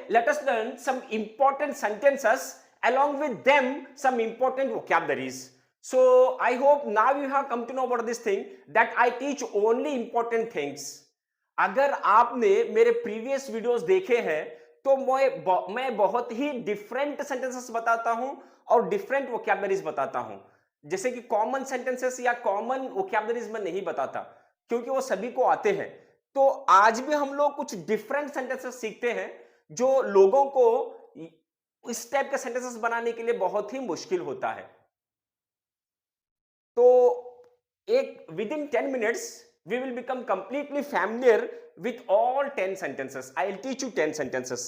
let us learn some important sentences, along with them some important vocabularies. So I hope now you have come to know about this thing that I teach only important things. अगर आपने मेरे previous videos देखे हैं तो मैं बहुत ही different sentences बताता हूं और डिफरेंट वोकैबुलरीज बताता हूं। जैसे कि कॉमन सेंटेंसेस या कॉमन वोकैबुलरीज में नहीं बताता क्योंकि वो सभी को आते हैं। तो आज भी हम लोग कुछ डिफरेंट सेंटेंसेस सीखते हैं जो लोगों को इस टाइप के सेंटेंसेस बनाने के लिए बहुत ही मुश्किल होता है। तो एक with in 10 minutes we will become completely familiar with all 10 sentences. I will teach you 10 sentences.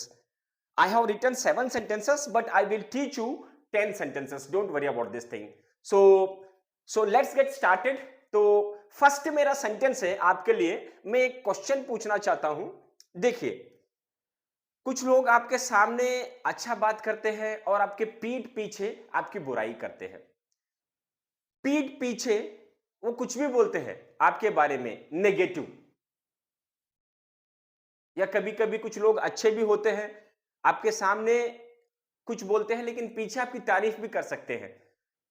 I have written 7 sentences, but I will teach you 10 sentences. Don't worry about this thing. So let's get started. तो first मेरा sentence है आपके लिए, मैं एक question पूछना चाहता हूं। देखिए, कुछ लोग आपके सामने अच्छा बात करते हैं और आपके पीठ पीछे आपकी बुराई करते हैं। पीठ पीछे वो कुछ भी बोलते हैं आपके बारे में नेगेटिव, या कभी कभी कुछ लोग अच्छे भी होते हैं, आपके सामने कुछ बोलते हैं लेकिन पीछे आपकी तारीफ भी कर सकते हैं।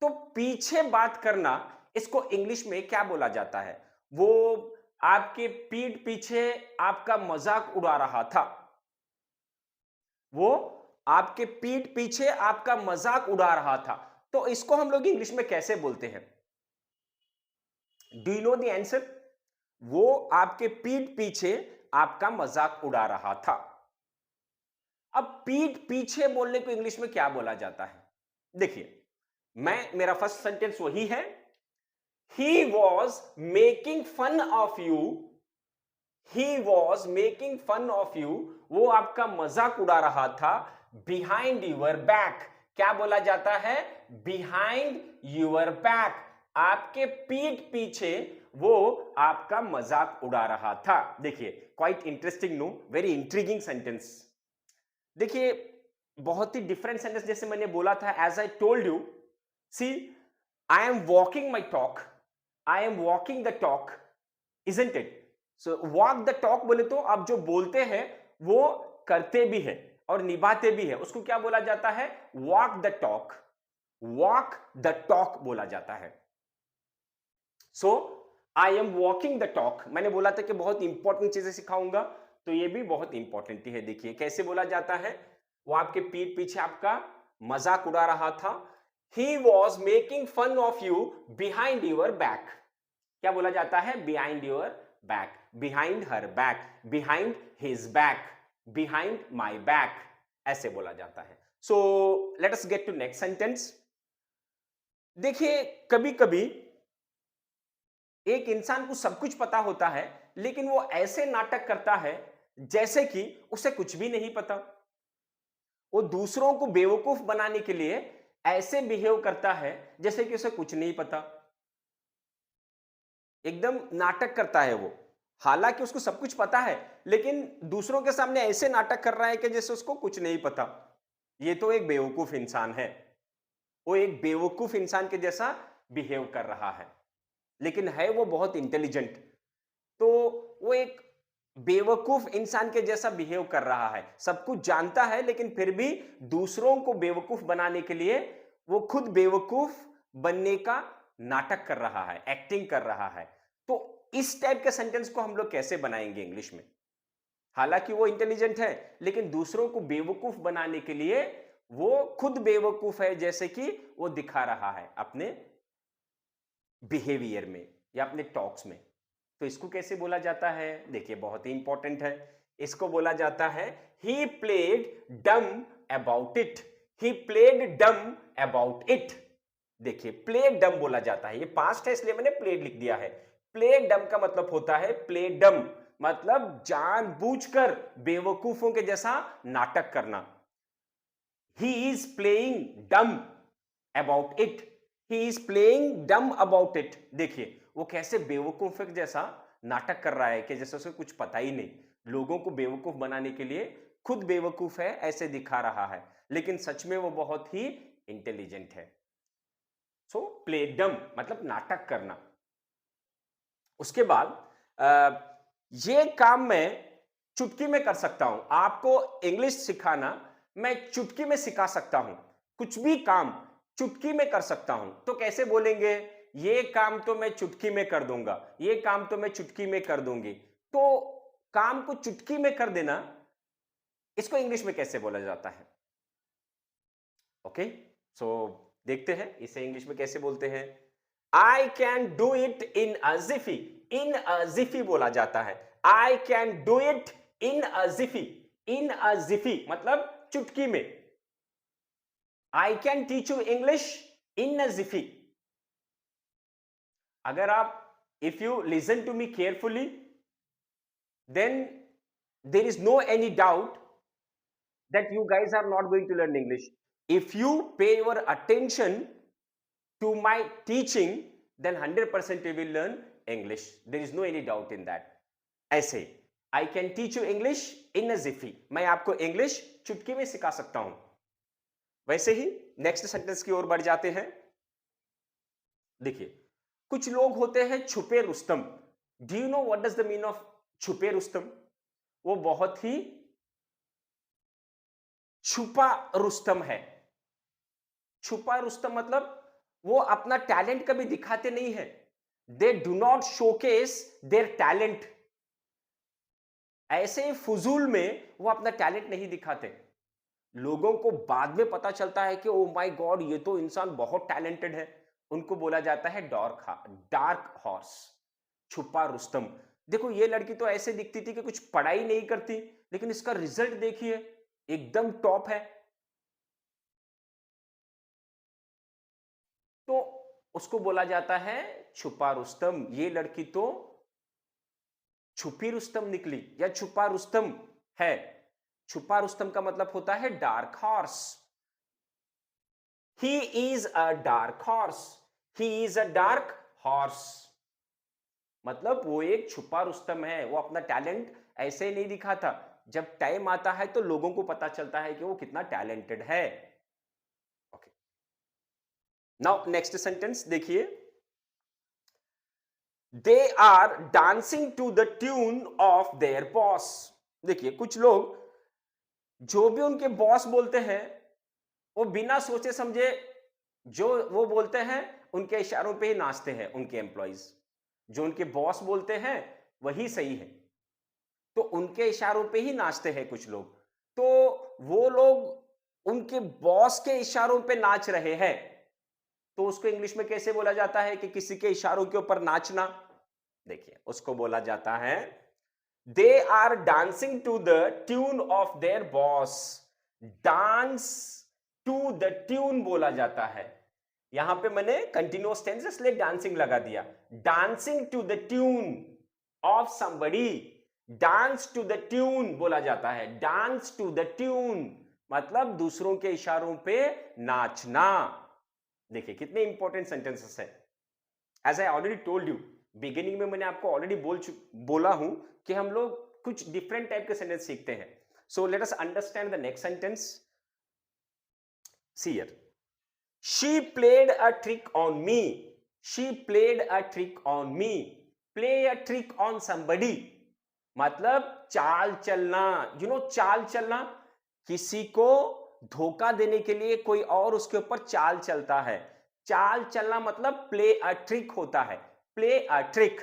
तो पीछे बात करना, इसको इंग्लिश में क्या बोला जाता है? वो आपके पीठ पीछे आपका मजाक उड़ा रहा था, वो आपके पीठ पीछे आपका मजाक उड़ा रहा था। तो इसको हम लोग इंग्लिश में कैसे बोलते हैं? Do you know the answer? वो आपके पीठ पीछे आपका मजाक उड़ा रहा था। अब पीठ पीछे बोलने को इंग्लिश में क्या बोला जाता है? देखिए, मेरा फर्स्ट सेंटेंस वही है, he was making fun of you. He was making fun of you, वो आपका मजाक उड़ा रहा था। बिहाइंड यूर बैक, क्या बोला जाता है? बिहाइंड यूर बैक, आपके पीठ पीछे वो आपका मजाक उड़ा रहा था। देखिए, quite interesting no, very intriguing sentence. देखिए, बहुत ही डिफरेंट सेंटेंस जैसे मैंने बोला था, as I told you, see I am walking my talk, I am walking the talk, isn't it? So walk the talk बोले तो आप जो बोलते हैं वो करते भी है और निभाते भी है, उसको क्या बोला जाता है? Walk the talk, walk the talk बोला जाता है। So I am walking the talk, मैंने बोला था कि बहुत इंपॉर्टेंट चीजें सिखाऊंगा, तो ये भी बहुत इंपॉर्टेंट है। देखिए कैसे बोला जाता है, वो आपके पीठ पीछे आपका मजाक उड़ा रहा था। He was making fun of you behind your back, क्या बोला जाता है? Behind your back, behind her back, behind his back, behind my back, ऐसे बोला जाता है। So let us get to next sentence. देखिए, कभी कभी एक इंसान को सब कुछ पता होता है लेकिन वो ऐसे नाटक करता है जैसे कि उसे कुछ भी नहीं पता। वो दूसरों को बेवकूफ बनाने के लिए ऐसे बिहेव करता है जैसे कि उसे कुछ नहीं पता। एकदम नाटक करता है वो, हालांकि उसको सब कुछ पता है लेकिन दूसरों के सामने ऐसे नाटक कर रहा है कि जैसे उसको कुछ नहीं पता। ये तो एक बेवकूफ इंसान है, वो एक बेवकूफ इंसान के जैसा बिहेव कर रहा है, लेकिन है वो बहुत इंटेलिजेंट। तो वो एक बेवकूफ इंसान के जैसा बिहेव कर रहा है, सब कुछ जानता है लेकिन फिर भी दूसरों को बेवकूफ बनाने के लिए वो खुद बेवकूफ बनने का नाटक कर रहा है, एक्टिंग कर रहा है। तो इस टाइप के सेंटेंस को हम लोग कैसे बनाएंगे इंग्लिश में? हालांकि वो इंटेलिजेंट है लेकिन दूसरों को बेवकूफ बनाने के लिए वो खुद बेवकूफ है जैसे कि वो दिखा रहा है अपने बिहेवियर में या अपने टॉक्स में। तो इसको कैसे बोला जाता है? देखिए, बहुत ही इंपॉर्टेंट है। इसको बोला जाता है ही played dumb about it, he played dumb about it. देखिए, प्ले डम बोला जाता है, ये पास्ट है इसलिए मैंने प्लेड लिख दिया है। प्ले डम का मतलब होता है प्ले डम, मतलब जानबूझकर बेवकूफों के जैसा नाटक करना। ही इज प्लेइंग डम about it, he is playing डम अबाउट इट। देखिए, वो कैसे बेवकूफ के जैसा नाटक कर रहा है कि जैसे उसे कुछ पता ही नहीं। लोगों को बेवकूफ बनाने के लिए खुद बेवकूफ है ऐसे दिखा रहा है, लेकिन सच में वो बहुत ही इंटेलिजेंट है। सो प्ले डम मतलब नाटक करना। उसके बाद ये काम मैं चुटकी में कर सकता हूं। आपको इंग्लिश सिखाना मैं चुटकी में सिखा सकता हूं। कुछ भी काम चुटकी में कर सकता हूं। तो कैसे बोलेंगे? ये काम तो मैं चुटकी में कर दूंगा, ये काम तो मैं चुटकी में कर दूंगी। तो काम को चुटकी में कर देना, इसको इंग्लिश में कैसे बोला जाता है? ओके, सो देखते हैं इसे इंग्लिश में कैसे बोलते हैं। I can do it in a jiffy. In a jiffy बोला जाता है। I can do it in a jiffy. In a jiffy मतलब चुटकी में। I can teach you English in a jiffy. अगर आप if you listen to me carefully, then there is no any doubt that you guys are not going to learn English. If you pay your attention to my teaching, then 100% you will learn English. There is no any doubt in that. ऐसे I can teach you English in a jiffy. मैं आपको English चुटकी में सिखा सकता हूं। वैसे ही next sentence की ओर बढ़ जाते हैं। देखिए, कुछ लोग होते हैं छुपे Rustam. Do you know what does the mean of छुपे रुस्तम? वो बहुत ही छुपा रुस्तम है। छुपा रुस्तम मतलब वो अपना टैलेंट कभी दिखाते नहीं है। They do not showcase their talent. ऐसे फुजूल में वो अपना टैलेंट नहीं दिखाते। लोगों को बाद में पता चलता है कि ओ माय गॉड, ये तो इंसान बहुत टैलेंटेड है। उनको बोला जाता है डार्क हॉर्स, छुपा रुस्तम। देखो, ये लड़की तो ऐसे दिखती थी कि कुछ पढ़ाई नहीं करती, लेकिन इसका रिजल्ट देखिए, एकदम टॉप है। तो उसको बोला जाता है छुपा रुस्तम। ये लड़की तो छुपी रुस्तम निकली या छुपा रुस्तम है। छुपा रुस्तम का मतलब होता है dark horse. He is a dark horse. He is a dark horse मतलब वो एक छुपा रुस्तम है। वो अपना टैलेंट ऐसे ही नहीं दिखाता। जब टाइम आता है तो लोगों को पता चलता है कि वो कितना टैलेंटेड है। ओके, नाउ नेक्स्ट सेंटेंस देखिए। They are dancing to the tune of their boss. देखिए, कुछ लोग जो भी उनके बॉस बोलते हैं, वो बिना सोचे समझे जो वो बोलते हैं उनके इशारों पे ही नाचते हैं। उनके एम्प्लॉइज जो उनके बॉस बोलते हैं वही सही है, तो उनके इशारों पे ही नाचते हैं कुछ लोग। तो वो लोग उनके बॉस के इशारों पे नाच रहे हैं, तो उसको इंग्लिश में कैसे बोला जाता है कि किसी के इशारों के ऊपर नाचना? देखिए, उसको बोला जाता है they are dancing to the tune of their boss. Dance to the tune बोला जाता है। यहां पे मैंने कंटिन्यूअस टेंस इसलिए डांसिंग लगा दिया। Dancing to the tune of somebody. Dance to the tune बोला जाता है। डांस टू द ट्यून मतलब दूसरों के इशारों पे नाचना। देखिए, कितने इंपॉर्टेंट सेंटेंसेस है। As I already told you, beginning में मैंने आपको ऑलरेडी बोला हूं कि हम लोग कुछ डिफरेंट टाइप के सेंटेंस सीखते हैं। सो let us understand the next sentence. See here, she played a trick on me. She played a trick on me. Play a trick on somebody मतलब चाल चलना। चाल चलना, किसी को धोखा देने के लिए कोई और उसके ऊपर चाल चलता है। चाल चलना मतलब प्ले अ ट्रिक होता है। Play a trick.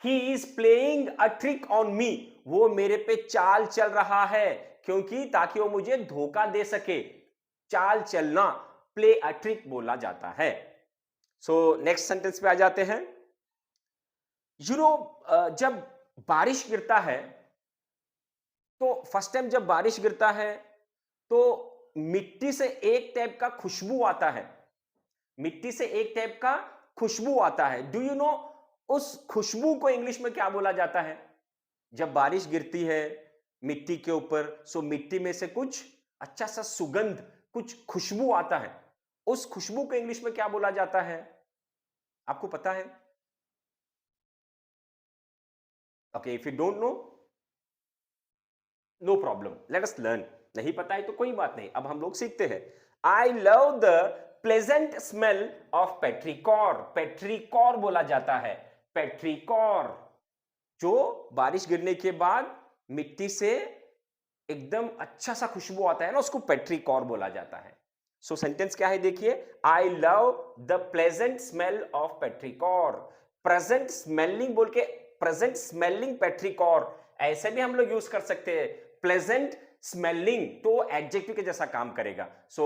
He is playing a trick on मी। वो मेरे पे चाल चल रहा है, क्योंकि ताकि वो मुझे धोखा दे सके। चाल चलना, प्ले अ ट्रिक बोला जाता है। सो नेक्स्ट सेंटेंस पे आ जाते हैं। जब बारिश गिरता है, तो फर्स्ट टाइम जब बारिश गिरता है तो मिट्टी से एक टाइप का खुशबू आता है। मिट्टी से एक टाइप का खुशबू आता है। डू यू नो उस खुशबू को इंग्लिश में क्या बोला जाता है? जब बारिश गिरती है मिट्टी के ऊपर, सो मिट्टी में से कुछ अच्छा सा सुगंध, कुछ खुशबू आता है। उस खुशबू को इंग्लिश में क्या बोला जाता है? आपको पता है? Okay, if you don't know, no problem, let us learn. नहीं पता है तो कोई बात नहीं, अब हम लोग सीखते हैं। I love the pleasant smell of petrichor. Petrichor बोला जाता है। पेट्रिकॉर जो बारिश गिरने के बाद मिट्टी से एकदम अच्छा सा खुशबू आता है ना, उसको पेट्रिकॉर बोला जाता है। सो सेंटेंस क्या है देखिए, I love the pleasant smell of petrichor. Present smelling बोल के, प्रेजेंट स्मेलिंग पेट्रिकॉर ऐसे भी हम लोग यूज कर सकते हैं। प्लेजेंट स्मेलिंग तो एडजेक्टिव के जैसा काम करेगा। So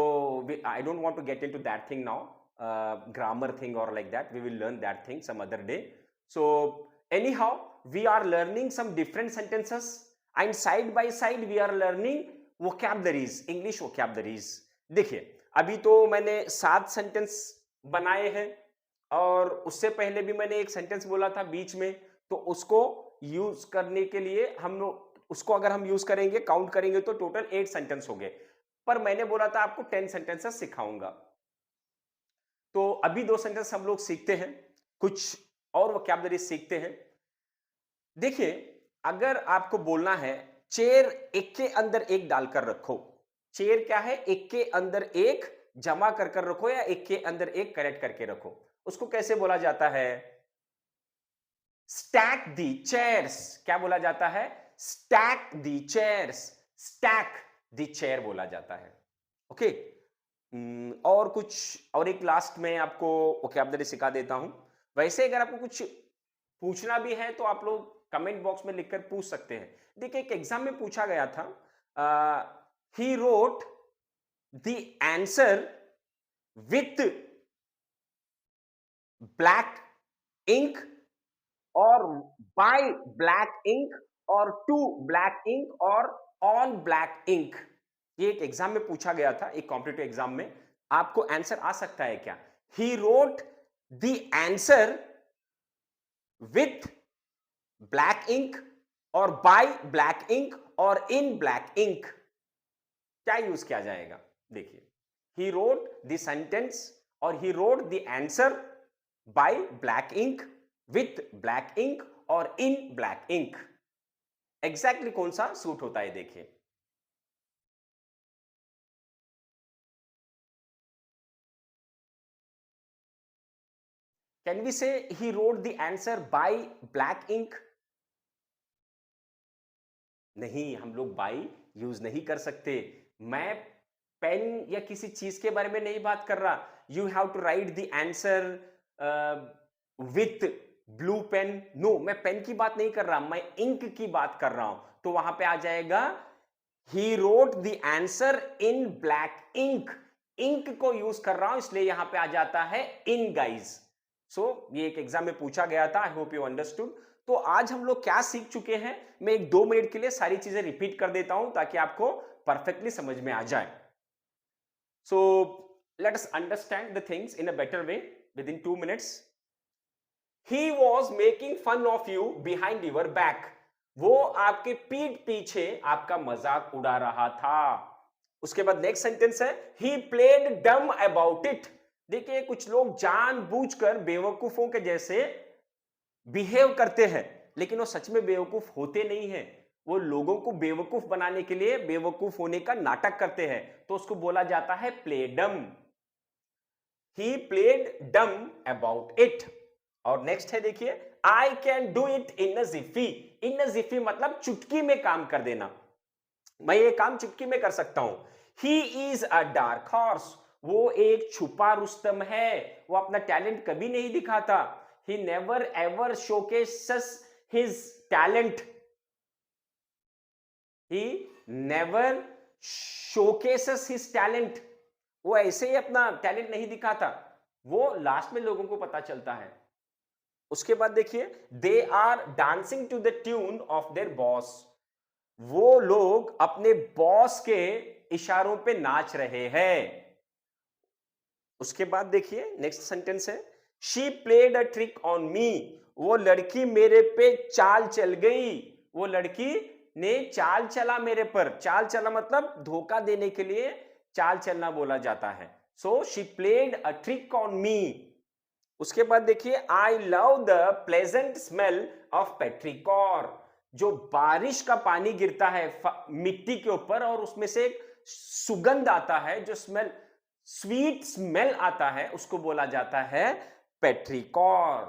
I don't want to get into that thing now, grammar thing or like that. We will learn that thing some other day. So anyhow, we are learning some different sentences, and side by side we are learning vocabularies, English vocabularies. देखिए, अभी तो मैंने 7 sentence बनाए हैं, और उससे पहले भी मैंने एक सेंटेंस बोला था बीच में, तो उसको यूज करने के लिए हम लोग उसको अगर हम यूज करेंगे, काउंट करेंगे, तो टोटल 8 सेंटेंस हो गए। पर मैंने बोला था आपको 10 सेंटेंसेस सिखाऊंगा। तो अभी 2 सेंटेंस हम लोग सीखते हैं, कुछ और वोकैब्युलरी सीखते हैं। देखिए, अगर आपको बोलना है चेयर एक के अंदर एक डालकर रखो, चेयर क्या है, एक के अंदर एक जमा कर कर रखो, या एक के अंदर एक करेक्ट करके रखो, उसको कैसे बोला जाता है? स्टैक दी चेयर्स। क्या बोला जाता है? स्टैक दी चेयर्स, स्टैक दी चेयर बोला जाता है। ओके। और कुछ, और एक लास्ट में आपको वोकैब्युलरी सिखा देता हूं। वैसे अगर आपको कुछ पूछना भी है तो आप लोग कमेंट बॉक्स में लिखकर पूछ सकते हैं। देखिए, एक एग्जाम में पूछा गया था, he wrote the answer with black ink और बाय ब्लैक इंक और टू ब्लैक इंक और ऑन ब्लैक इंक। ये एक एग्जाम में पूछा गया था, एक कॉम्पिटिटिव एग्जाम में। आपको आंसर आ सकता है क्या? He wrote the answer with black ink और बाय ब्लैक इंक और इन ब्लैक इंक। क्या यूज किया जाएगा? देखिए, ही रोट द सेंटेंस और he wrote the answer by black ink, with black ink और इन ब्लैक इंक। एग्जैक्टली कौन सा सूट होता है देखिए। Can we say he wrote the answer by black ink? नहीं, हम लोग बाई यूज नहीं कर सकते। मैं पेन या किसी चीज के बारे में नहीं बात कर रहा। You have to write the answer with blue pen. No, मैं पेन की बात नहीं कर रहा, मैं इंक की बात कर रहा हूं। तो वहां पे आ जाएगा he wrote the answer in black ink. Ink को यूज कर रहा हूं, इसलिए यहां पे आ जाता है इन गाइज। सो ये एक एग्जाम में पूछा गया था। I hope you understood. तो आज हम लोग क्या सीख चुके हैं, मैं एक 2 मिनट के लिए सारी चीजें रिपीट कर देता हूं ताकि आपको परफेक्टली समझ में आ जाए। So let us understand the things in a better way within इन 2 minutes. He was making fun of you behind your back. वो आपके पीठ पीछे आपका मजाक उड़ा रहा था। उसके बाद नेक्स्ट सेंटेंस है, ही प्लेड डम अबाउट इट। देखिए, कुछ लोग जानबूझकर बेवकूफों के जैसे बिहेव करते हैं, लेकिन वो सच में बेवकूफ होते नहीं हैं। वो लोगों को बेवकूफ बनाने के लिए बेवकूफ होने का नाटक करते हैं, तो उसको बोला जाता है play dumb. He played dumb about it. और नेक्स्ट है देखिए, I can do it in a jiffy. In a jiffy मतलब चुटकी में काम कर देना। मैं ये काम चुटकी में कर सकता हूं। He is a dark horse. वो एक छुपा रुस्तम है, वो अपना टैलेंट कभी नहीं दिखाता। He never ever showcases his talent. He never showcases his talent. वो ऐसे ही अपना टैलेंट नहीं दिखाता, वो लास्ट में लोगों को पता चलता है। उसके बाद देखिए, they are dancing to the tune of their boss. वो लोग अपने बॉस के इशारों पे नाच रहे हैं। उसके बाद देखिए, नेक्स्ट सेंटेंस है, she played a trick on मी। वो लड़की मेरे पे चाल चल गई। वो लड़की ने चाल चला मेरे पर। चाल चला मतलब धोखा देने के लिए चाल चलना बोला जाता है। So she played a trick on me. उसके बाद देखिए, I love the pleasant smell of petrichor. जो बारिश का पानी गिरता है मिट्टी के ऊपर और उसमें से एक सुगंध आता है, जो स्मेल, स्वीट स्मेल आता है, उसको बोला जाता है पेट्रिकॉर।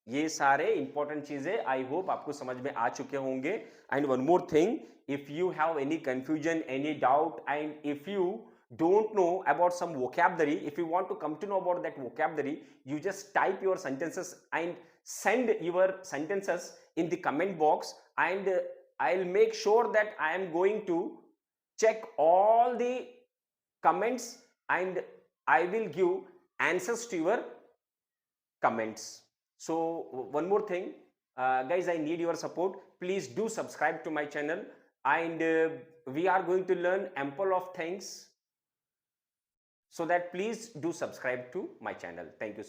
ये सारे इंपॉर्टेंट चीजें आई होप आपको समझ में आ चुके होंगे. And one more thing, if you have any confusion, any doubt, and if you don't know about some vocabulary, if you want to come to know about that vocabulary, you just type your sentences and send your sentences in the comment box, and I'll make sure that I am going to check all the comments, and I will give answers to your comments. So one more thing, guys, I need your support. Please do subscribe to my channel, and we are going to learn ample of things, so that please do subscribe to my channel. Thank you.